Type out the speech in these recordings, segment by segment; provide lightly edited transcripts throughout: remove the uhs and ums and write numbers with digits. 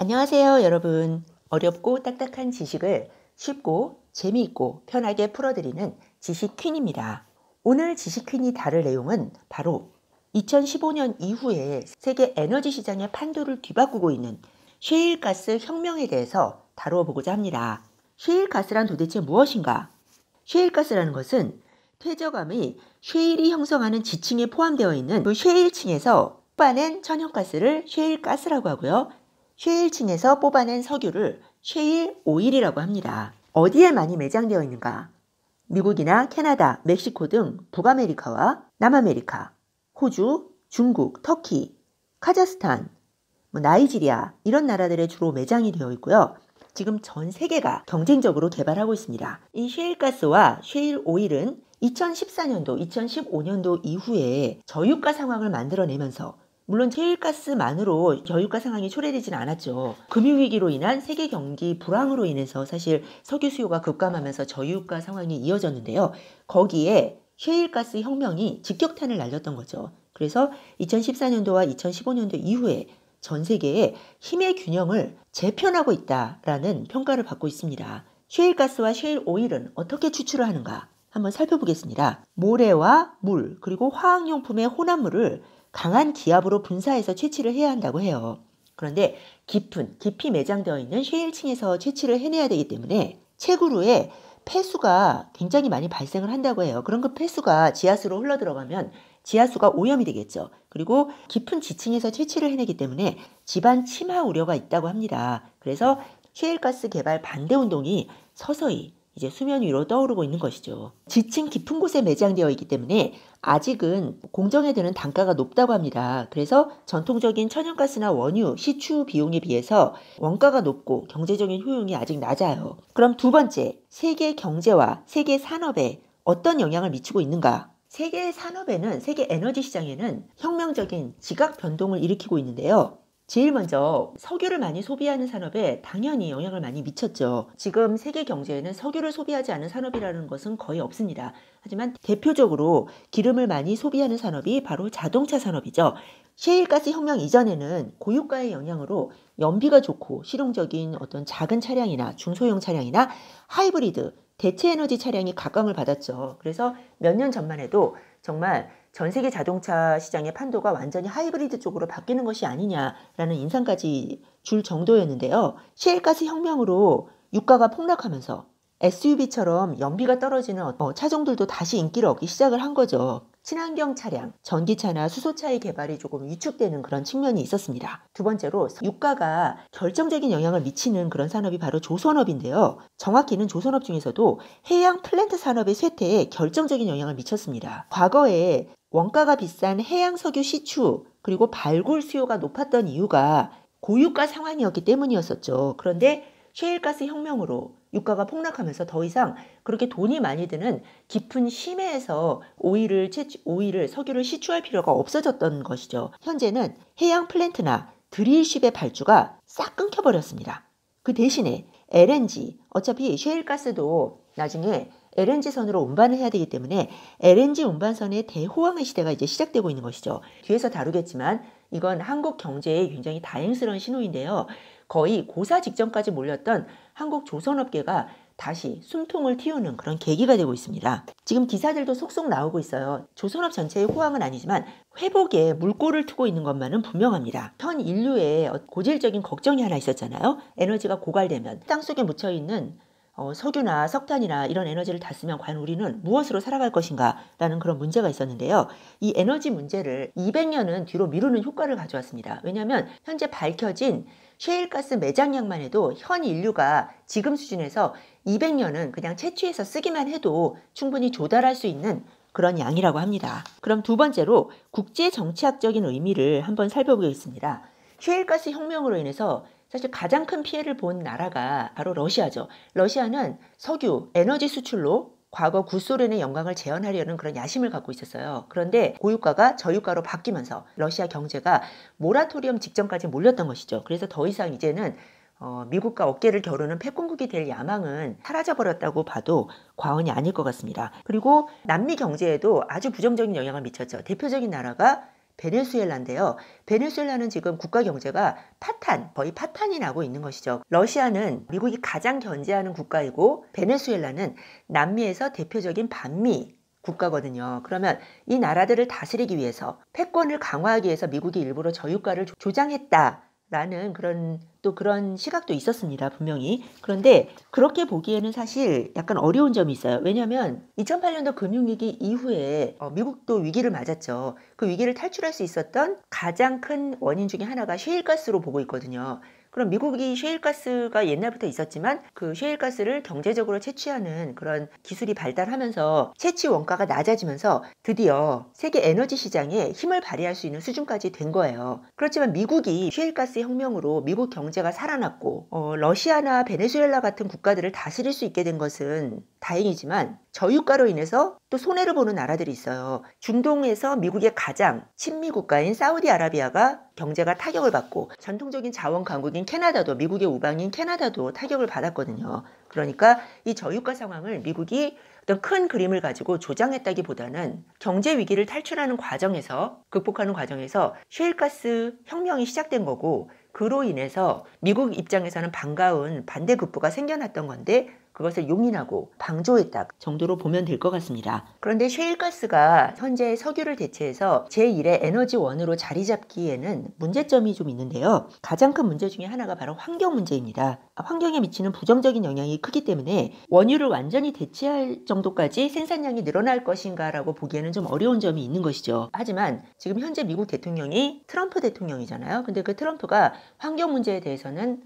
안녕하세요, 여러분. 어렵고 딱딱한 지식을 쉽고 재미있고 편하게 풀어드리는 지식 퀸입니다. 오늘 지식 퀸이 다룰 내용은 바로 2015년 이후에 세계 에너지 시장의 판도를 뒤바꾸고 있는 셰일가스 혁명에 대해서 다루어 보고자 합니다. 셰일가스란 도대체 무엇인가? 셰일가스라는 것은 퇴적암의 셰일이 형성하는 지층에 포함되어 있는 그 셰일층에서 뽑아낸 천연가스를 셰일가스라고 하고요. 셰일층에서 뽑아낸 석유를 셰일 오일이라고 합니다. 어디에 많이 매장되어 있는가? 미국이나 캐나다, 멕시코 등 북아메리카와 남아메리카, 호주, 중국, 터키, 카자흐스탄, 나이지리아 이런 나라들에 주로 매장이 되어 있고요. 지금 전 세계가 경쟁적으로 개발하고 있습니다. 이 셰일가스와 셰일 오일은 2014년도, 2015년도 이후에 저유가 상황을 만들어내면서 물론 셰일가스만으로 저유가 상황이 초래되지는 않았죠. 금융위기로 인한 세계 경기 불황으로 인해서 사실 석유 수요가 급감하면서 저유가 상황이 이어졌는데요. 거기에 셰일가스 혁명이 직격탄을 날렸던 거죠. 그래서 2014년도와 2015년도 이후에 전 세계에 힘의 균형을 재편하고 있다라는 평가를 받고 있습니다. 셰일가스와 셰일 오일은 어떻게 추출을 하는가? 한번 살펴보겠습니다. 모래와 물 그리고 화학용품의 혼합물을 강한 기압으로 분사해서 채취를 해야 한다고 해요. 그런데 깊이 매장되어 있는 셰일층에서 채취를 해내야 되기 때문에 채구루에 폐수가 굉장히 많이 발생을 한다고 해요. 그런 그 폐수가 지하수로 흘러들어가면 지하수가 오염이 되겠죠. 그리고 깊은 지층에서 채취를 해내기 때문에 지반 침하 우려가 있다고 합니다. 그래서 셰일가스 개발 반대 운동이 서서히 이제 수면 위로 떠오르고 있는 것이죠. 지층 깊은 곳에 매장되어 있기 때문에 아직은 공정에 드는 단가가 높다고 합니다. 그래서 전통적인 천연가스나 원유, 시추 비용에 비해서 원가가 높고 경제적인 효용이 아직 낮아요. 그럼 두 번째, 세계 경제와 세계 산업에 어떤 영향을 미치고 있는가? 세계 산업에는, 세계 에너지 시장에는 혁명적인 지각 변동을 일으키고 있는데요. 제일 먼저 석유를 많이 소비하는 산업에 당연히 영향을 많이 미쳤죠. 지금 세계 경제에는 석유를 소비하지 않은 산업이라는 것은 거의 없습니다. 하지만 대표적으로 기름을 많이 소비하는 산업이 바로 자동차 산업이죠. 셰일가스 혁명 이전에는 고유가의 영향으로 연비가 좋고 실용적인 어떤 작은 차량이나 중소형 차량이나 하이브리드, 대체 에너지 차량이 각광을 받았죠. 그래서 몇 년 전만 해도 정말 전 세계 자동차 시장의 판도가 완전히 하이브리드 쪽으로 바뀌는 것이 아니냐라는 인상까지 줄 정도였는데요. 셰일가스 혁명으로 유가가 폭락하면서 SUV처럼 연비가 떨어지는 차종들도 다시 인기를 얻기 시작을 한 거죠. 친환경 차량, 전기차나 수소차의 개발이 조금 위축되는 그런 측면이 있었습니다. 두 번째로 유가가 결정적인 영향을 미치는 그런 산업이 바로 조선업인데요. 정확히는 조선업 중에서도 해양 플랜트 산업의 쇠퇴에 결정적인 영향을 미쳤습니다. 과거에 원가가 비싼 해양 석유 시추 그리고 발굴 수요가 높았던 이유가 고유가 상황이었기 때문이었었죠. 그런데 셰일가스 혁명으로 유가가 폭락하면서 더 이상 그렇게 돈이 많이 드는 깊은 심해에서 석유를 시추할 필요가 없어졌던 것이죠. 현재는 해양 플랜트나 드릴십의 발주가 싹 끊겨버렸습니다. 그 대신에 LNG, 어차피 셰일가스도 나중에 LNG선으로 운반을 해야 되기 때문에 LNG 운반선의 대호황의 시대가 이제 시작되고 있는 것이죠. 뒤에서 다루겠지만 이건 한국 경제에 굉장히 다행스러운 신호인데요. 거의 고사 직전까지 몰렸던 한국 조선업계가 다시 숨통을 틔우는 그런 계기가 되고 있습니다. 지금 기사들도 속속 나오고 있어요. 조선업 전체의 호황은 아니지만 회복에 물꼬를 트고 있는 것만은 분명합니다. 현 인류의 고질적인 걱정이 하나 있었잖아요. 에너지가 고갈되면 땅속에 묻혀있는 석유나 석탄이나 이런 에너지를 다 쓰면 과연 우리는 무엇으로 살아갈 것인가 라는 그런 문제가 있었는데요. 이 에너지 문제를 200년은 뒤로 미루는 효과를 가져왔습니다. 왜냐하면 현재 밝혀진 셰일가스 매장량만 해도 현 인류가 지금 수준에서 200년은 그냥 채취해서 쓰기만 해도 충분히 조달할 수 있는 그런 양이라고 합니다. 그럼 두 번째로 국제 정치학적인 의미를 한번 살펴보겠습니다. 셰일가스 혁명으로 인해서 사실 가장 큰 피해를 본 나라가 바로 러시아죠. 러시아는 석유, 에너지 수출로 과거 구소련의 영광을 재현하려는 그런 야심을 갖고 있었어요. 그런데 고유가가 저유가로 바뀌면서 러시아 경제가 모라토리엄 직전까지 몰렸던 것이죠. 그래서 더 이상 이제는 미국과 어깨를 겨루는 패권국이 될 야망은 사라져버렸다고 봐도 과언이 아닐 것 같습니다. 그리고 남미 경제에도 아주 부정적인 영향을 미쳤죠. 대표적인 나라가 베네수엘라인데요. 베네수엘라는 지금 국가 경제가 거의 파탄이 나고 있는 것이죠. 러시아는 미국이 가장 견제하는 국가이고 베네수엘라는 남미에서 대표적인 반미 국가거든요. 그러면 이 나라들을 다스리기 위해서 패권을 강화하기 위해서 미국이 일부러 저유가를 조장했다라는 그런 시각도 있었습니다. 분명히. 그런데 그렇게 보기에는 사실 약간 어려운 점이 있어요. 왜냐하면 2008년도 금융위기 이후에 미국도 위기를 맞았죠. 그 위기를 탈출할 수 있었던 가장 큰 원인 중에 하나가 셰일가스로 보고 있거든요. 그럼 미국이 셰일가스가 옛날부터 있었지만 그 셰일가스를 경제적으로 채취하는 그런 기술이 발달하면서 채취 원가가 낮아지면서 드디어 세계 에너지 시장에 힘을 발휘할 수 있는 수준까지 된 거예요. 그렇지만 미국이 셰일가스 혁명으로 미국 경제가 살아났고 러시아나 베네수엘라 같은 국가들을 다스릴 수 있게 된 것은 다행이지만 저유가로 인해서 또 손해를 보는 나라들이 있어요. 중동에서 미국의 가장 친미 국가인 사우디아라비아가 경제가 타격을 받고 전통적인 자원 강국인 캐나다도 미국의 우방인 캐나다도 타격을 받았거든요. 그러니까 이 저유가 상황을 미국이 어떤 큰 그림을 가지고 조장했다기보다는 경제 위기를 탈출하는 과정에서 극복하는 과정에서 셰일가스 혁명이 시작된 거고 그로 인해서 미국 입장에서는 반가운 반대급부가 생겨났던 건데 그것을 용인하고 방조했다 정도로 보면 될 것 같습니다. 그런데 셰일가스가 현재 석유를 대체해서 제1의 에너지원으로 자리 잡기에는 문제점이 좀 있는데요. 가장 큰 문제 중에 하나가 바로 환경 문제입니다. 환경에 미치는 부정적인 영향이 크기 때문에 원유를 완전히 대체할 정도까지 생산량이 늘어날 것인가라고 보기에는 좀 어려운 점이 있는 것이죠. 하지만 지금 현재 미국 대통령이 트럼프 대통령이잖아요. 근데 그 트럼프가 환경 문제에 대해서는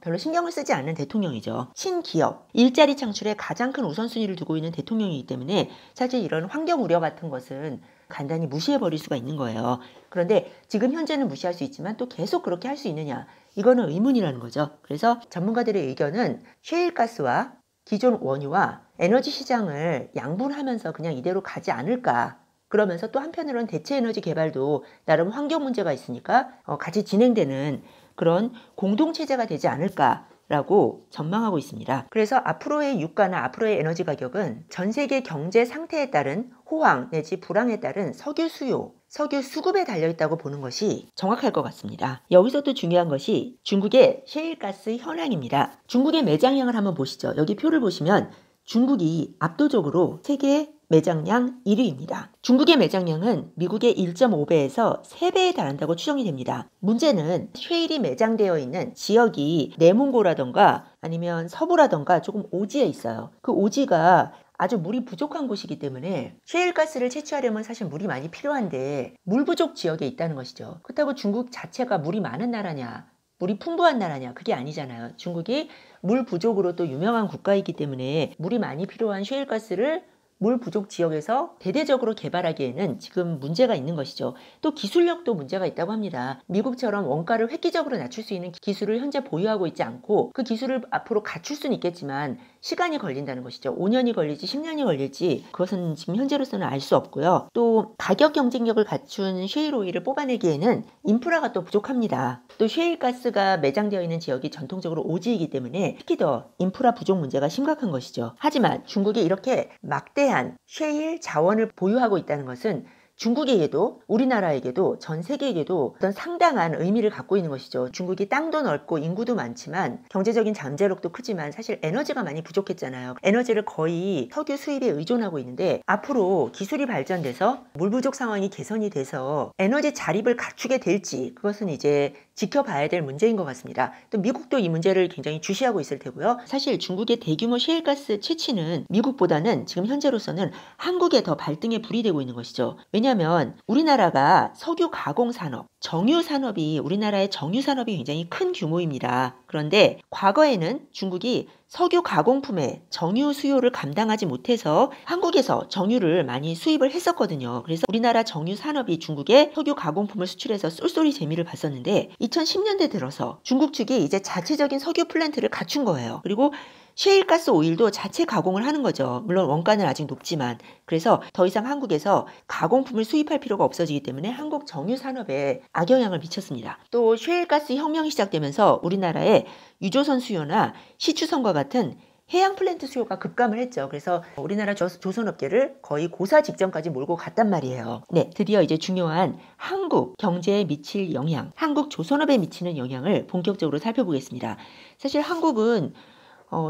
별로 신경을 쓰지 않는 대통령이죠. 신기업, 일자리 창출에 가장 큰 우선순위를 두고 있는 대통령이기 때문에 사실 이런 환경 우려 같은 것은 간단히 무시해버릴 수가 있는 거예요. 그런데 지금 현재는 무시할 수 있지만 또 계속 그렇게 할 수 있느냐? 이거는 의문이라는 거죠. 그래서 전문가들의 의견은 셰일가스와 기존 원유와 에너지 시장을 양분하면서 그냥 이대로 가지 않을까. 그러면서 또 한편으로는 대체 에너지 개발도 나름 환경 문제가 있으니까 같이 진행되는 그런 공동체제가 되지 않을까라고 전망하고 있습니다. 그래서 앞으로의 유가나 앞으로의 에너지 가격은 전 세계 경제 상태에 따른 호황 내지 불황에 따른 석유 수요, 석유 수급에 달려있다고 보는 것이 정확할 것 같습니다. 여기서 또 중요한 것이 중국의 셰일가스 현황입니다. 중국의 매장량을 한번 보시죠. 여기 표를 보시면 중국이 압도적으로 세계 매장량 1위입니다. 중국의 매장량은 미국의 1.5배에서 3배에 달한다고 추정이 됩니다. 문제는 셰일이 매장되어 있는 지역이 내몽고라던가 아니면 서부라던가 조금 오지에 있어요. 그 오지가 아주 물이 부족한 곳이기 때문에 셰일가스를 채취하려면 사실 물이 많이 필요한데 물 부족 지역에 있다는 것이죠. 그렇다고 중국 자체가 물이 많은 나라냐? 물이 풍부한 나라냐? 그게 아니잖아요. 중국이 물 부족으로 또 유명한 국가이기 때문에 물이 많이 필요한 셰일가스를 물 부족 지역에서 대대적으로 개발하기에는 지금 문제가 있는 것이죠. 또 기술력도 문제가 있다고 합니다. 미국처럼 원가를 획기적으로 낮출 수 있는 기술을 현재 보유하고 있지 않고 그 기술을 앞으로 갖출 수는 있겠지만 시간이 걸린다는 것이죠. 5년이 걸릴지 10년이 걸릴지 그것은 지금 현재로서는 알 수 없고요. 또 가격 경쟁력을 갖춘 셰일 오일을 뽑아내기에는 인프라가 또 부족합니다. 또 셰일가스가 매장되어 있는 지역이 전통적으로 오지이기 때문에 특히 더 인프라 부족 문제가 심각한 것이죠. 하지만 중국이 이렇게 막대한 셰일 자원을 보유하고 있다는 것은 중국에게도 우리나라에게도 전 세계에게도 어떤 상당한 의미를 갖고 있는 것이죠. 중국이 땅도 넓고 인구도 많지만 경제적인 잠재력도 크지만 사실 에너지가 많이 부족했잖아요. 에너지를 거의 석유 수입에 의존하고 있는데 앞으로 기술이 발전돼서 물 부족 상황이 개선이 돼서 에너지 자립을 갖추게 될지 그것은 이제 지켜봐야 될 문제인 것 같습니다. 또 미국도 이 문제를 굉장히 주시하고 있을 테고요. 사실 중국의 대규모 셰일가스 채취는 미국보다는 지금 현재로서는 한국에 더 발등에 불이 되고 있는 것이죠. 왜냐하면 우리나라가 석유 가공 산업, 정유 산업이 우리나라의 정유 산업이 굉장히 큰 규모입니다. 그런데 과거에는 중국이 석유 가공품의 정유 수요를 감당하지 못해서 한국에서 정유를 많이 수입을 했었거든요. 그래서 우리나라 정유 산업이 중국에 석유 가공품을 수출해서 쏠쏠이 재미를 봤었는데 2010년대 들어서 중국 측이 이제 자체적인 석유 플랜트를 갖춘 거예요. 그리고 셰일가스 오일도 자체 가공을 하는 거죠. 물론 원가는 아직 높지만 그래서 더 이상 한국에서 가공품을 수입할 필요가 없어지기 때문에 한국 정유 산업에 악영향을 미쳤습니다. 또 셰일가스 혁명이 시작되면서 우리나라의 유조선 수요나 시추선과 같은 해양 플랜트 수요가 급감을 했죠. 그래서 우리나라 조선업계를 거의 고사 직전까지 몰고 갔단 말이에요. 네, 드디어 이제 중요한 한국 경제에 미칠 영향, 한국 조선업에 미치는 영향을 본격적으로 살펴보겠습니다. 사실 한국은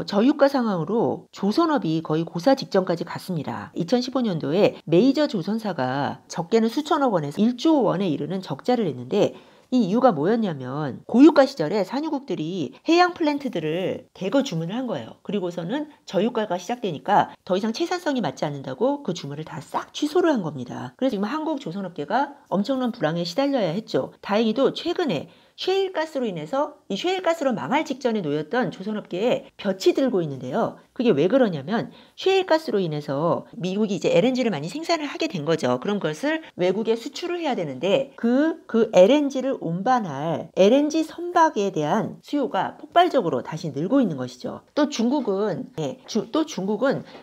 저유가 상황으로 조선업이 거의 고사 직전까지 갔습니다. 2015년도에 메이저 조선사가 적게는 수천억 원에서 1조 원에 이르는 적자를 냈는데 이 이유가 뭐였냐면 고유가 시절에 산유국들이 해양 플랜트들을 대거 주문을 한 거예요. 그리고서는 저유가가 시작되니까 더 이상 채산성이 맞지 않는다고 그 주문을 다 싹 취소를 한 겁니다. 그래서 지금 한국 조선업계가 엄청난 불황에 시달려야 했죠. 다행히도 최근에 셰일가스로 인해서 이 셰일가스로 망할 직전에 놓였던 조선업계에 볕이 들고 있는데요. 그게 왜 그러냐면 셰일가스로 인해서 미국이 이제 LNG를 많이 생산을 하게 된 거죠. 그런 것을 외국에 수출을 해야 되는데 그 LNG를 운반할 LNG 선박에 대한 수요가 폭발적으로 다시 늘고 있는 것이죠. 또 중국은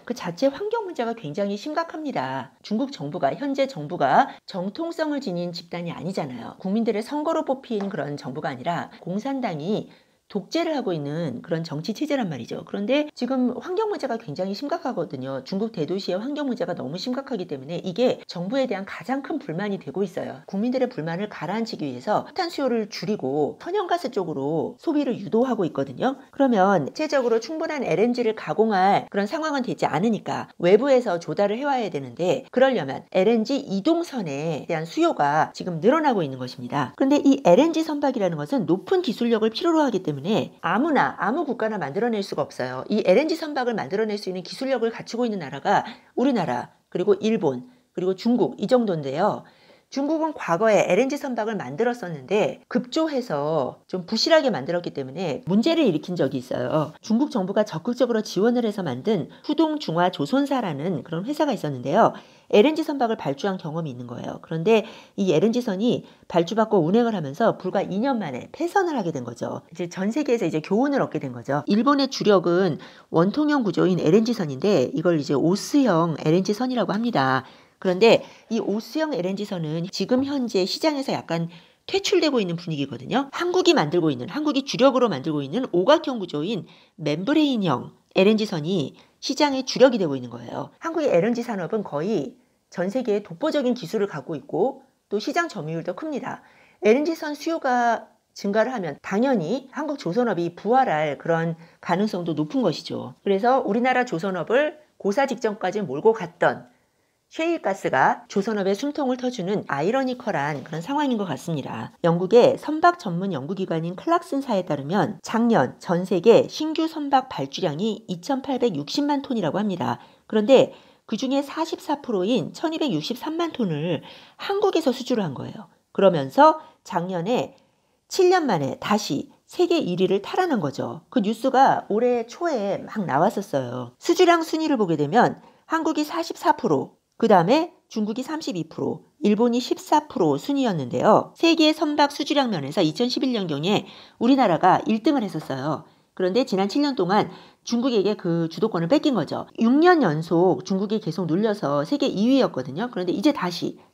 그 자체 환경 문제가 굉장히 심각합니다. 중국 정부가 현재 정부가 정통성을 지닌 집단이 아니잖아요. 국민들의 선거로 뽑힌 그런 정부가 아니라 공산당이 독재를 하고 있는 그런 정치 체제란 말이죠. 그런데 지금 환경 문제가 굉장히 심각하거든요. 중국 대도시의 환경 문제가 너무 심각하기 때문에 이게 정부에 대한 가장 큰 불만이 되고 있어요. 국민들의 불만을 가라앉히기 위해서 석탄 수요를 줄이고 천연가스 쪽으로 소비를 유도하고 있거든요. 그러면 대체적으로 충분한 LNG를 가공할 그런 상황은 되지 않으니까 외부에서 조달을 해와야 되는데 그러려면 LNG 이동선에 대한 수요가 지금 늘어나고 있는 것입니다. 그런데 이 LNG 선박이라는 것은 높은 기술력을 필요로 하기 때문에 아무 국가나 만들어낼 수가 없어요. 이 LNG 선박을 만들어낼 수 있는 기술력을 갖추고 있는 나라가 우리나라, 그리고 일본, 그리고 중국 이 정도인데요. 중국은 과거에 LNG 선박을 만들었었는데 급조해서 좀 부실하게 만들었기 때문에 문제를 일으킨 적이 있어요. 중국 정부가 적극적으로 지원을 해서 만든 후동중화조선사라는 그런 회사가 있었는데요. LNG 선박을 발주한 경험이 있는 거예요. 그런데 이 LNG선이 발주받고 운행을 하면서 불과 2년 만에 폐선을 하게 된 거죠. 이제 전 세계에서 이제 교훈을 얻게 된 거죠. 일본의 주력은 원통형 구조인 LNG선인데 이걸 이제 오스형 LNG선이라고 합니다. 그런데 이 오스형 LNG선은 지금 현재 시장에서 약간 퇴출되고 있는 분위기거든요. 한국이 주력으로 만들고 있는 오각형 구조인 멤브레인형 LNG선이 시장의 주력이 되고 있는 거예요. 한국의 LNG 산업은 거의 전 세계에 독보적인 기술을 갖고 있고 또 시장 점유율도 큽니다. LNG선 수요가 증가를 하면 당연히 한국 조선업이 부활할 그런 가능성도 높은 것이죠. 그래서 우리나라 조선업을 고사 직전까지 몰고 갔던 셰일가스가 조선업의 숨통을 터주는 아이러니컬한 그런 상황인 것 같습니다. 영국의 선박 전문 연구기관인 클락슨사에 따르면 작년 전 세계 신규 선박 발주량이 2,860만 톤이라고 합니다. 그런데 그 중에 44%인 1,263만 톤을 한국에서 수주를 한 거예요. 그러면서 작년에 7년 만에 다시 세계 1위를 탈환한 거죠. 그 뉴스가 올해 초에 막 나왔었어요. 수주량 순위를 보게 되면 한국이 44%, 그 다음에 중국이 32%, 일본이 14% 순이었는데요. 세계 선박 수주량 면에서 2011년경에 우리나라가 1등을 했었어요. 그런데 지난 7년 동안 중국에게 그 주도권을 뺏긴 거죠. 6년 연속 중국이 계속 눌려서 세계 2위였거든요. 그런데 이제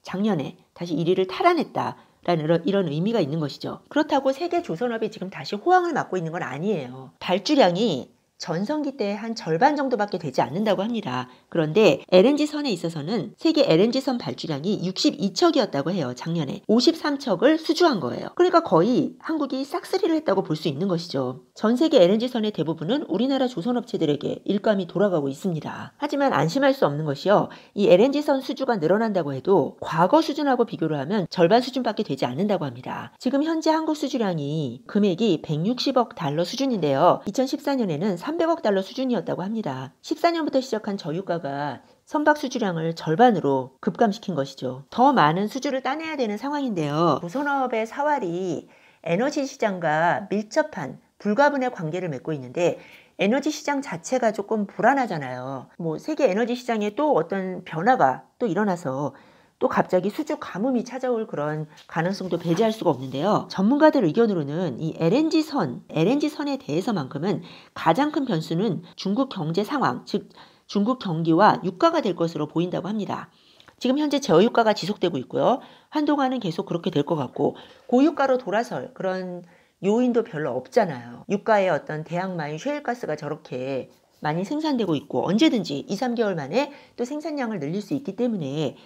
작년에 다시 1위를 탈환했다라는 이런 의미가 있는 것이죠. 그렇다고 세계 조선업이 지금 다시 호황을 맞고 있는 건 아니에요. 발주량이 전성기 때 한 절반 정도밖에 되지 않는다고 합니다. 그런데 LNG선에 있어서는 세계 LNG선 발주량이 62척이었다고 해요. 작년에 53척을 수주한 거예요. 그러니까 거의 한국이 싹쓸이를 했다고 볼 수 있는 것이죠. 전 세계 LNG선의 대부분은 우리나라 조선업체들에게 일감이 돌아가고 있습니다. 하지만 안심할 수 없는 것이요. 이 LNG선 수주가 늘어난다고 해도 과거 수준하고 비교를 하면 절반 수준밖에 되지 않는다고 합니다. 지금 현재 한국 수주량이 금액이 160억 달러 수준인데요. 2014년에는 300억 달러 수준이었다고 합니다. 14년부터 시작한 저유가가 선박 수주량을 절반으로 급감시킨 것이죠. 더 많은 수주를 따내야 되는 상황인데요. 조선업의 사활이 에너지 시장과 밀접한 불가분의 관계를 맺고 있는데 에너지 시장 자체가 조금 불안하잖아요. 세계 에너지 시장에 또 어떤 변화가 또 일어나서 또 갑자기 수주 가뭄이 찾아올 그런 가능성도 배제할 수가 없는데요. 전문가들 의견으로는 이 LNG선에 대해서만큼은 가장 큰 변수는 중국 경제 상황, 즉 중국 경기와 유가가 될 것으로 보인다고 합니다. 지금 현재 저유가가 지속되고 있고요. 한동안은 계속 그렇게 될 것 같고 고유가로 돌아설 그런 요인도 별로 없잖아요. 유가의 어떤 대항마인 셰일가스가 저렇게 많이 생산되고 있고 언제든지 2, 3개월 만에 또 생산량을 늘릴 수 있기 때문에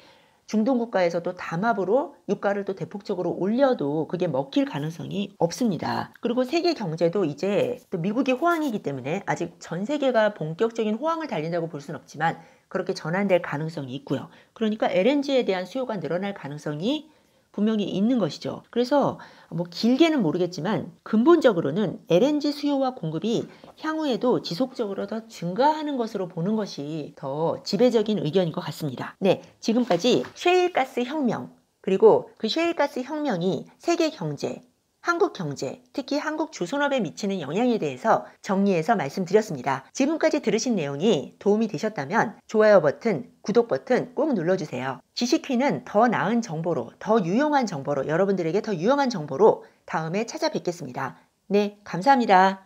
중동 국가에서도 담합으로 유가를 또 대폭적으로 올려도 그게 먹힐 가능성이 없습니다. 그리고 세계 경제도 이제 또 미국이 호황이기 때문에 아직 전 세계가 본격적인 호황을 달린다고 볼 수는 없지만 그렇게 전환될 가능성이 있고요. 그러니까 LNG에 대한 수요가 늘어날 가능성이 분명히 있는 것이죠. 그래서 뭐 길게는 모르겠지만 근본적으로는 LNG 수요와 공급이 향후에도 지속적으로 더 증가하는 것으로 보는 것이 더 지배적인 의견인 것 같습니다. 네, 지금까지 셰일가스 혁명, 그리고 그 셰일가스 혁명이 세계 경제, 한국 경제, 특히 한국 주산업에 미치는 영향에 대해서 정리해서 말씀드렸습니다. 지금까지 들으신 내용이 도움이 되셨다면 좋아요 버튼, 구독 버튼 꼭 눌러주세요. 지식퀴는 더 나은 정보로, 더 유용한 정보로, 여러분들에게 더 유용한 정보로 다음에 찾아뵙겠습니다. 네, 감사합니다.